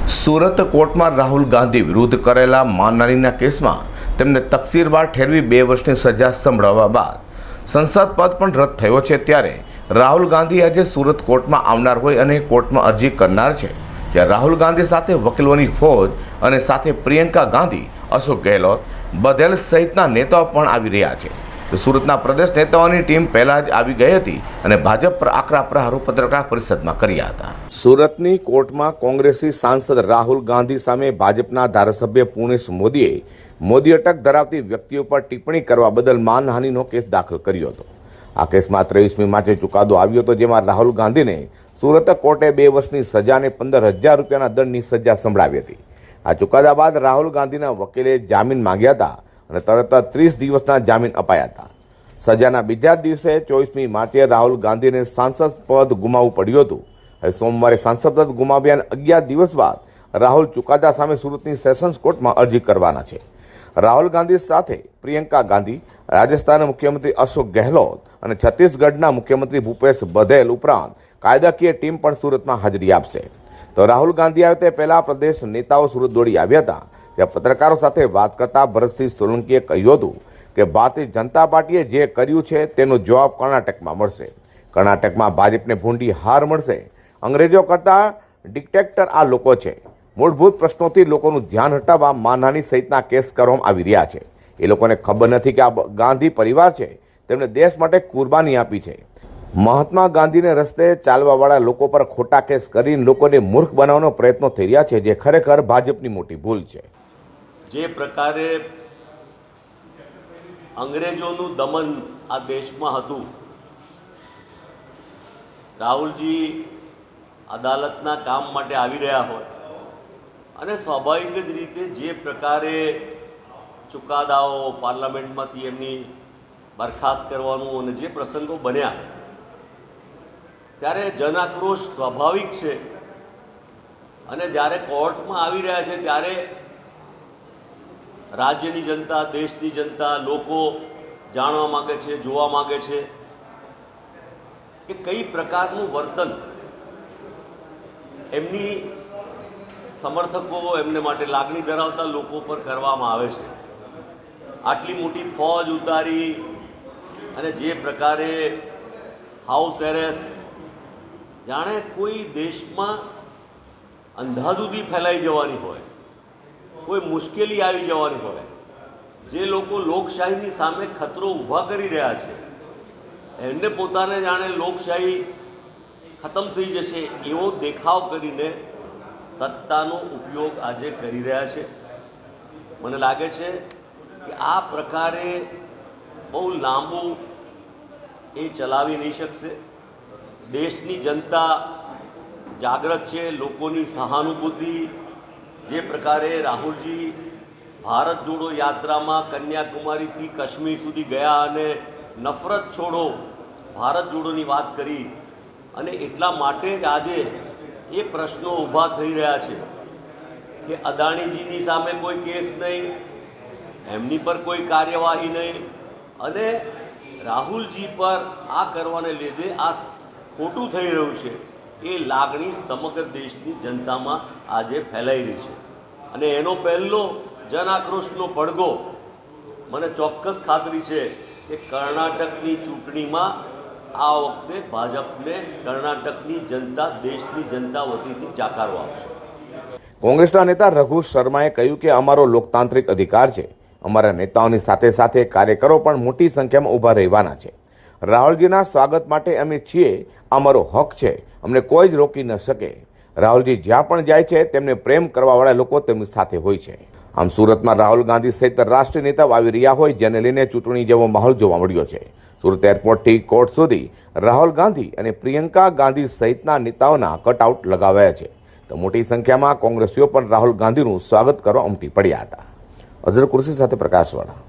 સુરત કોર્ટમાં રાહુલ ગાંધી વિરુદ્ધ કરેલા માનહાનિના કેસમાં તેમને તકસીરવાર ઠેરવી 2 વર્ષની સજા સંભળાવવા બાદ સંસદ પદ પણ રદ થયો છે। ત્યારે રાહુલ ગાંધી આજે સુરત કોર્ટમાં આવનાર હોય અને કોર્ટમાં અરજી કરનાર છે। ત્યાં રાહુલ ગાંધી સાથે વકીલોની ફોજ અને સાથે પ્રિયંકા ગાંધી, અશોક ગેહલોત, બધેલ સહિતના નેતાઓ પણ આવી રહ્યા છે। તો સુરતના પ્રદેશ નેતાઓની ટીમ પહેલાં જ આવી ગઈ હતી અને ભાજપ પર આકરા પ્રહારો પત્રકાર પરિષદમાં કર્યા હતા। સુરતની કોર્ટમાં કોંગ્રેસી સાંસદ રાહુલ ગાંધી સામે ભાજપના ધારાસભ્ય પુણેશ મોદીએ મોદી અટક ધરાવતી વ્યક્તિઓ પર ટિપ્પણી કરવા બદલ માનહાનિનો કેસ દાખલ કર્યો હતો। આ કેસમાં 23મી માર્ચે ચુકાદો આવ્યો હતો, જેમાં રાહુલ ગાંધીને સુરત કોર્ટે 2 વર્ષની સજા અને 15,000 રૂપિયાના દંડની સજા સંભળાવી હતી। આ ચુકાદા બાદ રાહુલ ગાંધીના વકીલે જામીન માંગ્યા હતા અને તરત 30 દિવસના જામીન અપાયા હતા। સજાના બીજા દિવસે 24મી માર્ચે રાહુલ ગાંધીને સાંસદ પદ ગુમાવવું પડ્યું હતું। હવે સોમવારે સાંસદ પદ ગુમાવ્યા 11 દિવસ બાદ રાહુલ ચુકાદા સામે સુરતની સેશન્સ કોર્ટમાં અરજી કરવાના છે। રાહુલ ગાંધી સાથે પ્રિયંકા ગાંધી, રાજસ્થાનના મુખ્યમંત્રી અશોક ગેહલોત અને છત્તીસગઢના મુખ્યમંત્રી ભૂપેશ બધેલ ઉપરાંત કાયદાકીય ટીમ પણ સુરતમાં હાજરી આપશે। તો રાહુલ ગાંધી આવે તે પહેલા પ્રદેશ નેતાઓ સુરત દોડી આવ્યા હતા। ત્યાં પત્રકારો સાથે વાત કરતા ભરતસિંહ સોલંકીએ કહ્યું હતું કે ભારતીય જનતા પાર્ટીએ જે કર્યું છે તેનો જવાબ કર્ણાટકમાં મળશે। કર્ણાટકમાં ભાજપને ભૂંડી હાર મળશે। અંગ્રેજો કરતા ડિક્ટેટર આ લોકો છે। મૂળભૂત પ્રશ્નોથી લોકોનું ધ્યાન હટાવવા માનહાનિ સહિતના કેસ કરવામાં આવી રહ્યા છે। એ લોકોને ખબર નથી કે આ ગાંધી પરિવાર છે, તેમણે દેશ માટે કુરબાની આપી છે। મહાત્મા ગાંધીને રસ્તે ચાલવાવાળા લોકો પર ખોટા કેસ કરીને લોકોને મૂર્ખ બનાવવાનો પ્રયત્નો થઈ રહ્યા છે, જે ખરેખર ભાજપની મોટી ભૂલ છે। જે પ્રકારે અંગ્રેજોનું દમન આ દેશમાં હતું, રાહુલજી અદાલતના કામ માટે આવી રહ્યા હોય અને સ્વાભાવિક જ રીતે જે પ્રકારે ચુકાદાઓ પાર્લામેન્ટમાંથી એમની બરખાસ્ત કરવાનું અને જે પ્રસંગો બન્યા, ત્યારે જન આક્રોશ સ્વાભાવિક છે। અને જ્યારે કોર્ટમાં આવી રહ્યા છે ત્યારે રાજ્યની જનતા, દેશની જનતા, લોકો જાણવા માગે છે, જોવા માગે છે કે કઈ પ્રકારનું વર્તન એમની સમર્થકો, એમને માટે લાગણી ધરાવતા લોકો પર કરવામાં આવે છે। આટલી મોટી ફોજ ઉતારી અને જે પ્રકારે હાઉસ એરેસ્ટ, જાણે કોઈ દેશમાં અંધાધૂંધી ફેલાઈ જવાની હોય, કોઈ મુશ્કેલી આવી જવાની હોય, જે લોકો લોકશાહીની સામે ખતરો ઊભા કરી રહ્યા છે, એમને પોતાને જાણે લોકશાહી ખતમ થઈ જશે એવો દેખાવ કરીને સત્તાનો ઉપયોગ આજે કરી રહ્યા છે। મને લાગે છે કે આ પ્રકારે બહુ લાંબુ એ ચલાવી નહીં શકશે। દેશની જનતા જાગૃત છે, લોકોની સહાનુભૂતિ, જે પ્રકારે રાહુલજી ભારત જોડો યાત્રામાં કન્યાકુમારીથી કાશ્મીર સુધી ગયા અને નફરત છોડો ભારત જોડોની વાત કરી, અને એટલા માટે જ આજે એ પ્રશ્નો ઊભા થઈ રહ્યા છે કે અદાણીજીની સામે કોઈ કેસ નહીં, એમની પર કોઈ કાર્યવાહી નહીં, અને રાહુલજી પર આ કરવાને લીધે આ ખોટું થઈ રહ્યું છે એ લાગણી સમગ્ર દેશની જનતામાં આજે ફેલાઈ રહી છે। અને એનો પહેલો જન આક્રોશનો પડઘો મને ચોક્કસ ખાતરી છે કે કર્ણાટકની ચૂંટણીમાં આ વખતે ભાજપને કર્ણાટકની જનતા, દેશની જનતા વતીથી જાકારો આપશે। કોંગ્રેસના નેતા રઘુ શર્માએ કહ્યું કે અમારો લોકતાંત્રિક અધિકાર છે, અમારા નેતાઓની સાથે સાથે કાર્યકરો પણ મોટી સંખ્યામાં ઊભા રહેવાના છે। રાહુલજીના સ્વાગત માટે અમે છીએ, અમારો હક છે, અમને કોઈ જ રોકી ન શકે। રાહુલજી જ્યાં પણ જાય છે તેમને પ્રેમ કરવાવાળા લોકો તેમની સાથે હોય છે। આમ સુરતમાં રાહુલ ગાંધી સહિત રાષ્ટ્રીય નેતાઓ આવી રહ્યા હોય, જેને લઈને ચૂંટણી જેવો માહોલ જોવા મળ્યો છે। સુરત એરપોર્ટથી કોર્ટ સુધી રાહુલ ગાંધી અને પ્રિયંકા ગાંધી સહિતના નેતાઓના કટઆઉટ લગાવાયા છે। તો મોટી સંખ્યામાં કોંગ્રેસીઓ પણ રાહુલ ગાંધીનું સ્વાગત કરવા ઉમટી પડ્યા હતા। અઝર કુર્સી સાથે પ્રકાશવાળા।